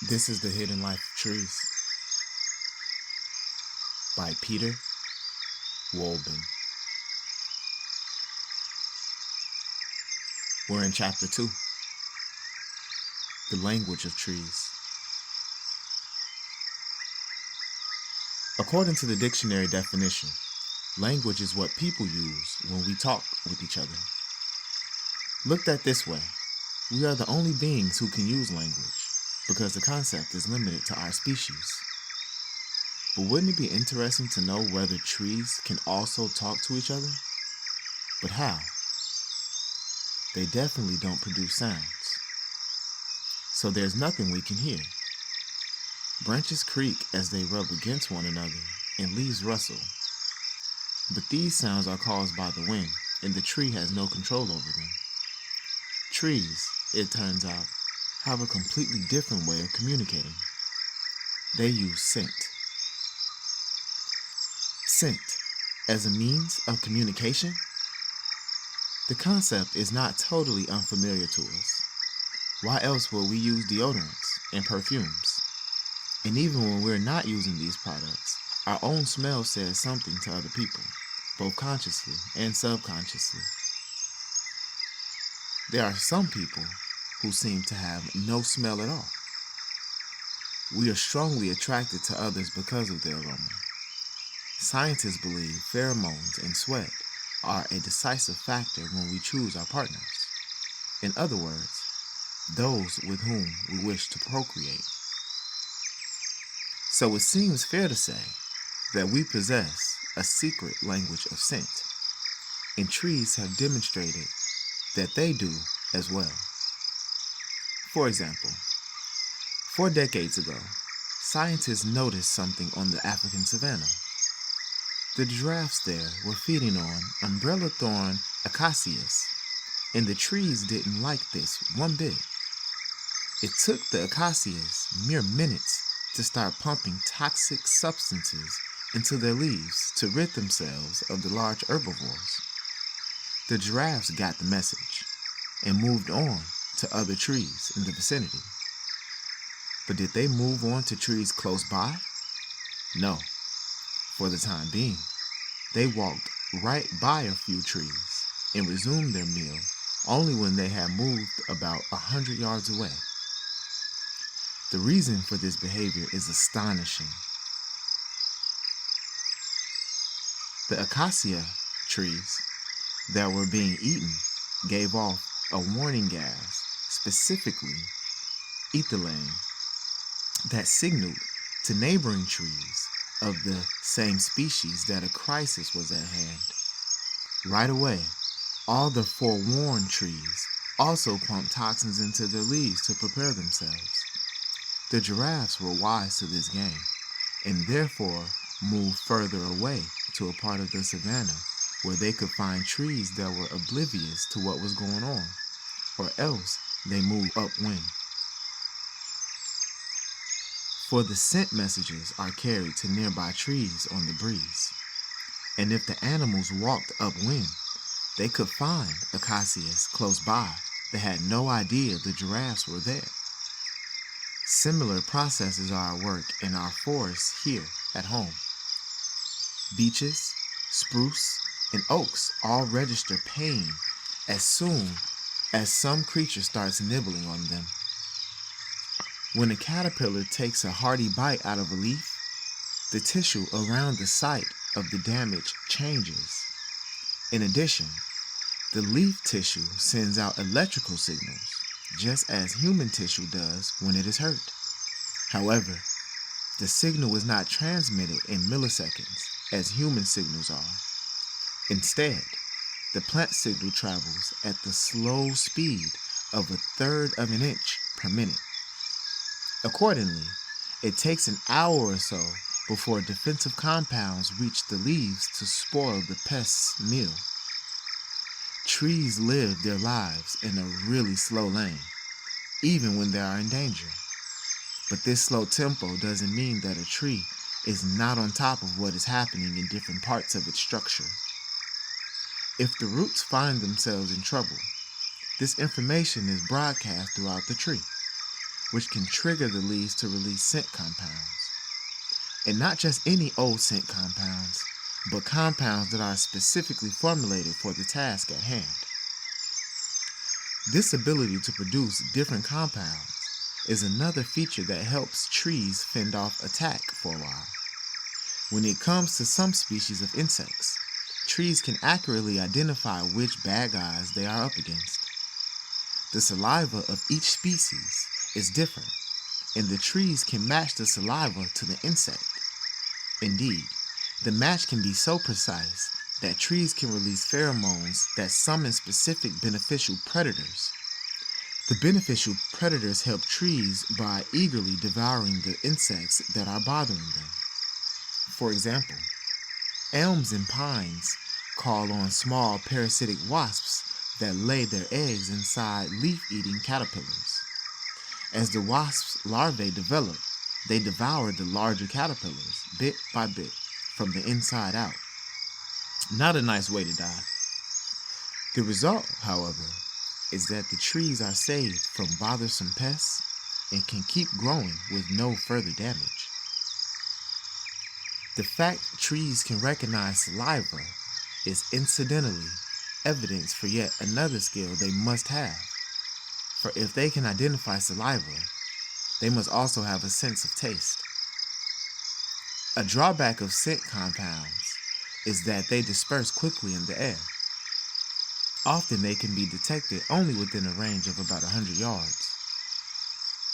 This is The Hidden Life of Trees by Peter Wolben. We're in Chapter 2, The Language of Trees. According to the dictionary definition, language is what people use when we talk with each other. Looked at this way, we are the only beings who can use language, because the concept is limited to our species. But wouldn't it be interesting to know whether trees can also talk to each other? But how? They definitely don't produce sounds. So there's nothing we can hear. Branches creak as they rub against one another, and leaves rustle. But these sounds are caused by the wind, and the tree has no control over them. Trees, it turns out, have a completely different way of communicating. They use scent. Scent as a means of communication? The concept is not totally unfamiliar to us. Why else would we use deodorants and perfumes? And even when we're not using these products, our own smell says something to other people, both consciously and subconsciously. There are some people who seem to have no smell at all. We are strongly attracted to others because of their aroma. Scientists believe pheromones and sweat are a decisive factor when we choose our partners. In other words, those with whom we wish to procreate. So it seems fair to say that we possess a secret language of scent, and trees have demonstrated that they do as well. For example, 4 decades ago, scientists noticed something on the African savanna. The giraffes there were feeding on umbrella thorn acacias, and the trees didn't like this one bit. It took the acacias mere minutes to start pumping toxic substances into their leaves to rid themselves of the large herbivores. The giraffes got the message and moved on to other trees in the vicinity. But did they move on to trees close by? No. For the time being, they walked right by a few trees and resumed their meal only when they had moved about 100 yards away. The reason for this behavior is astonishing. The acacia trees that were being eaten gave off a warning gas, specifically ethylene, that signaled to neighboring trees of the same species that a crisis was at hand. Right away, all the forewarned trees also pumped toxins into their leaves to prepare themselves. The giraffes were wise to this game, and therefore moved further away to a part of the savanna where they could find trees that were oblivious to what was going on, or else they moved upwind. For the scent messages are carried to nearby trees on the breeze, and if the animals walked upwind, they could find acacias close by that had no idea the giraffes were there. Similar processes are at work in our forests here at home. Beeches, spruce, and oaks all register pain as soon as some creature starts nibbling on them. When a caterpillar takes a hearty bite out of a leaf, the tissue around the site of the damage changes. In addition, the leaf tissue sends out electrical signals, just as human tissue does when it is hurt. However, the signal is not transmitted in milliseconds as human signals are. Instead, the plant signal travels at the slow speed of 1/3 of an inch per minute. Accordingly, it takes an hour or so before defensive compounds reach the leaves to spoil the pest's meal. Trees live their lives in a really slow lane, even when they are in danger. But this slow tempo doesn't mean that a tree is not on top of what is happening in different parts of its structure. If the roots find themselves in trouble, this information is broadcast throughout the tree, which can trigger the leaves to release scent compounds. And not just any old scent compounds, but compounds that are specifically formulated for the task at hand. This ability to produce different compounds is another feature that helps trees fend off attack for a while. When it comes to some species of insects, trees can accurately identify which bad guys they are up against. The saliva of each species is different, and the trees can match the saliva to the insect. Indeed, the match can be so precise that trees can release pheromones that summon specific beneficial predators. The beneficial predators help trees by eagerly devouring the insects that are bothering them. For example, elms and pines call on small parasitic wasps that lay their eggs inside leaf-eating caterpillars. As the wasps' larvae develop, they devour the larger caterpillars bit by bit from the inside out. Not a nice way to die. The result, however, is that the trees are saved from bothersome pests and can keep growing with no further damage. The fact trees can recognize saliva is incidentally evidence for yet another skill they must have. For if they can identify saliva, they must also have a sense of taste. A drawback of scent compounds is that they disperse quickly in the air. Often they can be detected only within a range of about 100 yards.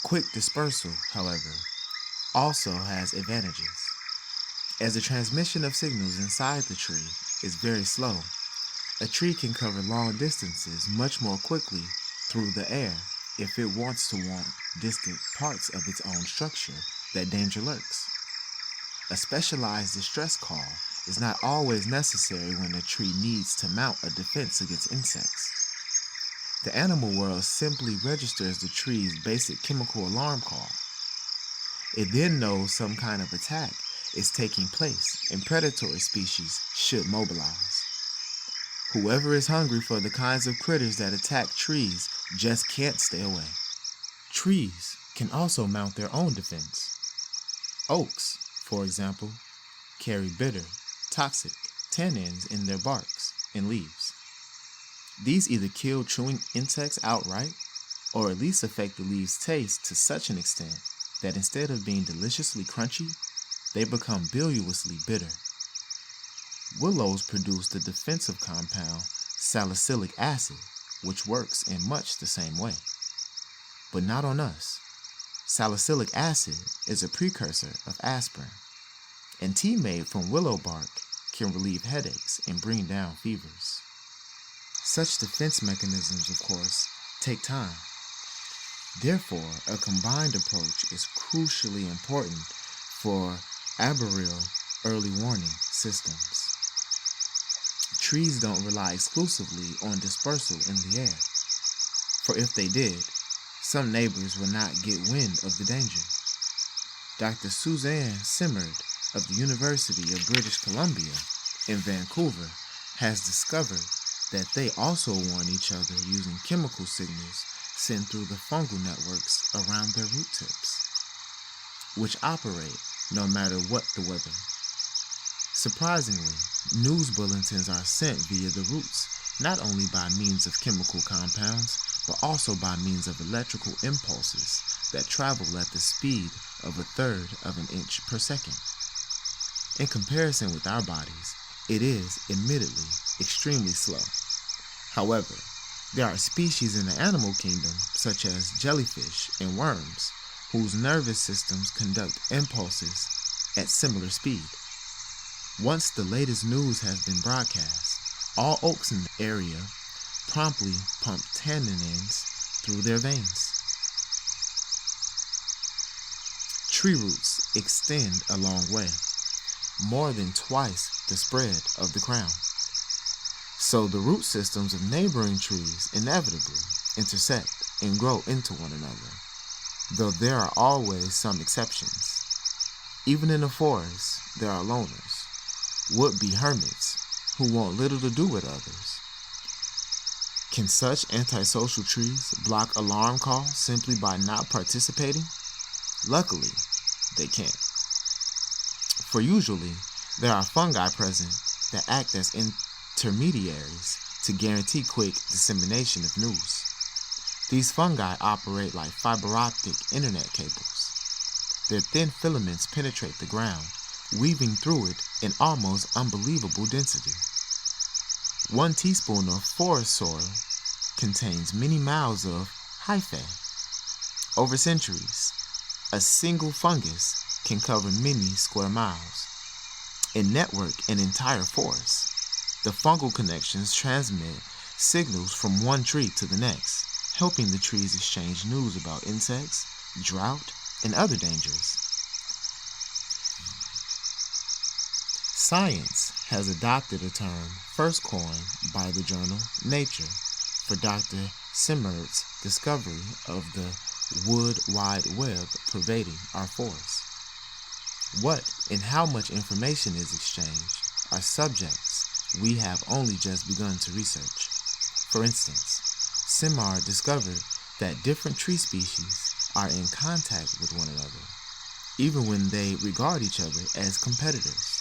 Quick dispersal, however, also has advantages. As the transmission of signals inside the tree is very slow, a tree can cover long distances much more quickly through the air if it wants to warn distant parts of its own structure that danger lurks. A specialized distress call is not always necessary when a tree needs to mount a defense against insects. The animal world simply registers the tree's basic chemical alarm call. It then knows some kind of attack is taking place and predatory species should mobilize. Whoever is hungry for the kinds of critters that attack trees just can't stay away. Trees can also mount their own defense. Oaks, for example, carry bitter, toxic tannins in their barks and leaves. These either kill chewing insects outright, or at least affect the leaves' taste to such an extent that instead of being deliciously crunchy, they become biliously bitter. Willows produce the defensive compound salicylic acid, which works in much the same way. But not on us. Salicylic acid is a precursor of aspirin, and tea made from willow bark can relieve headaches and bring down fevers. Such defense mechanisms, of course, take time. Therefore, a combined approach is crucially important for arboreal early warning systems. Trees don't rely exclusively on dispersal in the air, for if they did, some neighbors would not get wind of the danger. Dr. Suzanne Simard of the University of British Columbia in Vancouver has discovered that they also warn each other using chemical signals sent through the fungal networks around their root tips, which operate no matter what the weather. Surprisingly, news bulletins are sent via the roots, not only by means of chemical compounds, but also by means of electrical impulses that travel at the speed of 1/3 of an inch per second. In comparison with our bodies, it is, admittedly, extremely slow. However, there are species in the animal kingdom, such as jellyfish and worms, whose nervous systems conduct impulses at similar speed. Once the latest news has been broadcast, all oaks in the area promptly pump tannins through their veins. Tree roots extend a long way, more than twice the spread of the crown. So the root systems of neighboring trees inevitably intersect and grow into one another, though there are always some exceptions. Even in the forest, there are loners, would-be hermits who want little to do with others. Can such antisocial trees block alarm calls simply by not participating? Luckily, they can't. For usually, there are fungi present that act as intermediaries to guarantee quick dissemination of news. These fungi operate like fiber optic internet cables. Their thin filaments penetrate the ground, weaving through it in almost unbelievable density. 1 teaspoon of forest soil contains many miles of hyphae. Over centuries, a single fungus can cover many square miles and network an entire forest. The fungal connections transmit signals from one tree to the next, helping the trees exchange news about insects, drought, and other dangers. Science has adopted a term first coined by the journal Nature for Dr. Simard's discovery of the wood wide web pervading our forests. What and how much information is exchanged are subjects we have only just begun to research. For instance, Simard discovered that different tree species are in contact with one another, even when they regard each other as competitors.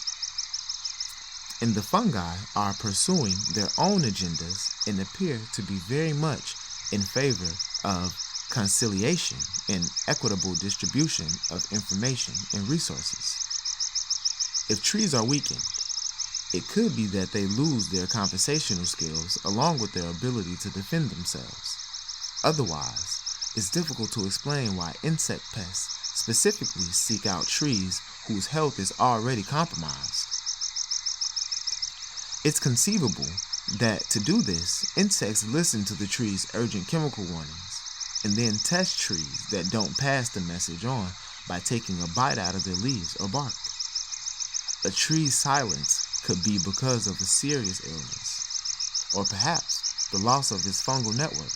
And the fungi are pursuing their own agendas and appear to be very much in favor of conciliation and equitable distribution of information and resources. If trees are weakened, it could be that they lose their conversational skills along with their ability to defend themselves. Otherwise, it's difficult to explain why insect pests specifically seek out trees whose health is already compromised. It's conceivable that to do this, insects listen to the tree's urgent chemical warnings and then test trees that don't pass the message on by taking a bite out of their leaves or bark. A tree's silence could be because of a serious illness, or perhaps the loss of its fungal network,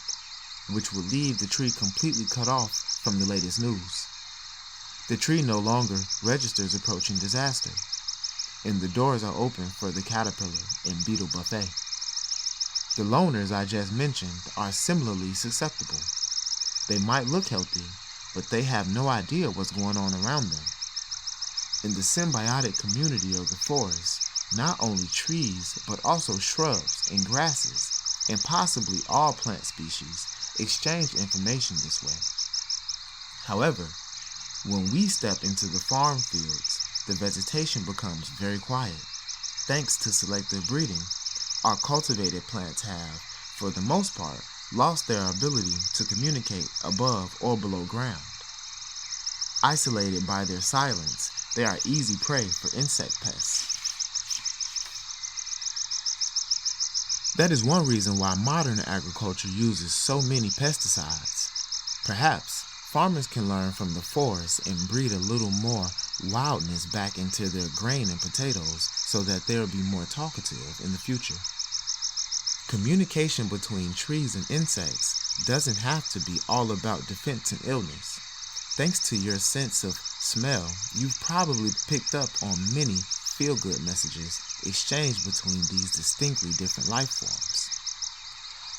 which would leave the tree completely cut off from the latest news. The tree no longer registers approaching disaster, and the doors are open for the caterpillar and beetle buffet. The loners I just mentioned are similarly susceptible. They might look healthy, but they have no idea what's going on around them. In the symbiotic community of the forest, not only trees, but also shrubs and grasses, and possibly all plant species, exchange information this way. However, when we step into the farm fields, the vegetation becomes very quiet. Thanks to selective breeding, our cultivated plants have, for the most part, lost their ability to communicate above or below ground. Isolated by their silence, they are easy prey for insect pests. That is one reason why modern agriculture uses so many pesticides. Perhaps farmers can learn from the forest and breed a little more wildness back into their grain and potatoes so that they'll be more talkative in the future. Communication between trees and insects doesn't have to be all about defense and illness. Thanks to your sense of smell, you've probably picked up on many feel-good messages exchanged between these distinctly different life forms.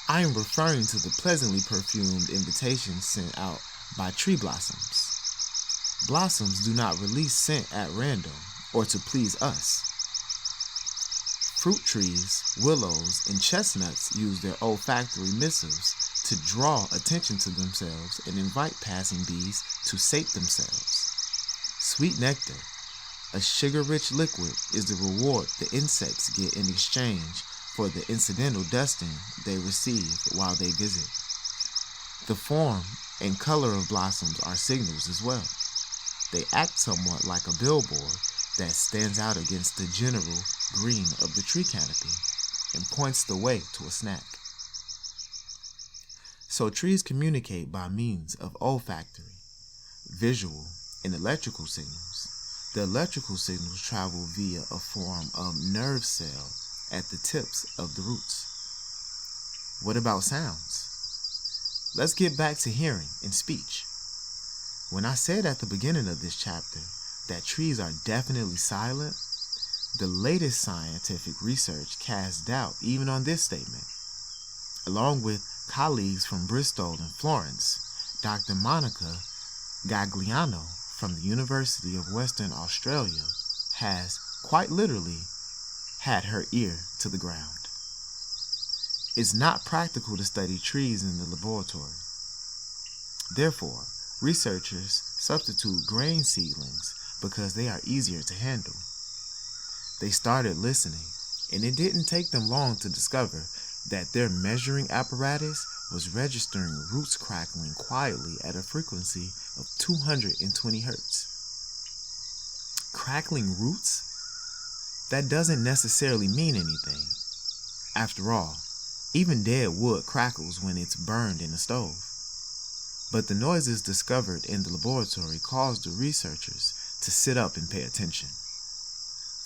I am referring to the pleasantly perfumed invitations sent out by tree blossoms. Blossoms do not release scent at random or to please us. Fruit trees, willows, and chestnuts use their olfactory missives to draw attention to themselves and invite passing bees to sate themselves. Sweet nectar, a sugar-rich liquid, is the reward the insects get in exchange for the incidental dusting they receive while they visit. The form and color of blossoms are signals as well. They act somewhat like a billboard that stands out against the general green of the tree canopy and points the way to a snack. So trees communicate by means of olfactory, visual, and electrical signals. The electrical signals travel via a form of nerve cell at the tips of the roots. What about sounds? Let's get back to hearing and speech. When I said at the beginning of this chapter that trees are definitely silent, the latest scientific research casts doubt even on this statement. Along with colleagues from Bristol and Florence, Dr. Monica Gagliano from the University of Western Australia has, quite literally, had her ear to the ground. It's not practical to study trees in the laboratory. Therefore, researchers substitute grain seedlings because they are easier to handle. They started listening, and it didn't take them long to discover that their measuring apparatus was registering roots crackling quietly at a frequency of 220 hertz. Crackling roots? That doesn't necessarily mean anything. After all, even dead wood crackles when it's burned in a stove. But the noises discovered in the laboratory caused the researchers to sit up and pay attention.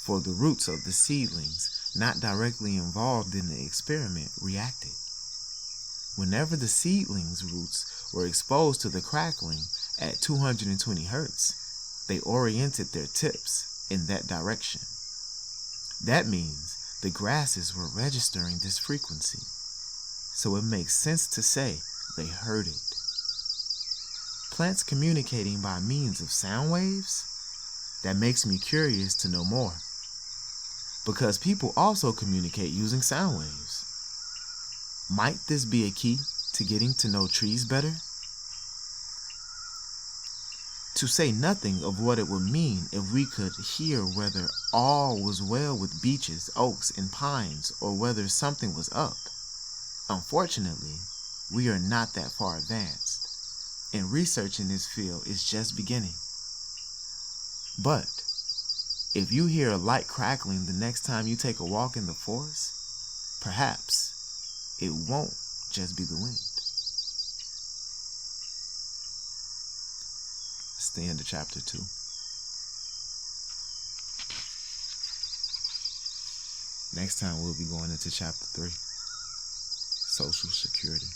For the roots of the seedlings not directly involved in the experiment reacted. Whenever the seedlings' roots were exposed to the crackling at 220 hertz, they oriented their tips in that direction. That means the grasses were registering this frequency, so it makes sense to say they heard it. Plants communicating by means of sound waves? That makes me curious to know more, because people also communicate using sound waves. Might this be a key to getting to know trees better? To say nothing of what it would mean if we could hear whether all was well with beeches, oaks, and pines, or whether something was up. Unfortunately, we are not that far advanced, and research in this field is just beginning. But if you hear a light crackling the next time you take a walk in the forest, perhaps it won't just be the wind. That's the end of chapter 2. Next time we'll be going into chapter 3, Social Security.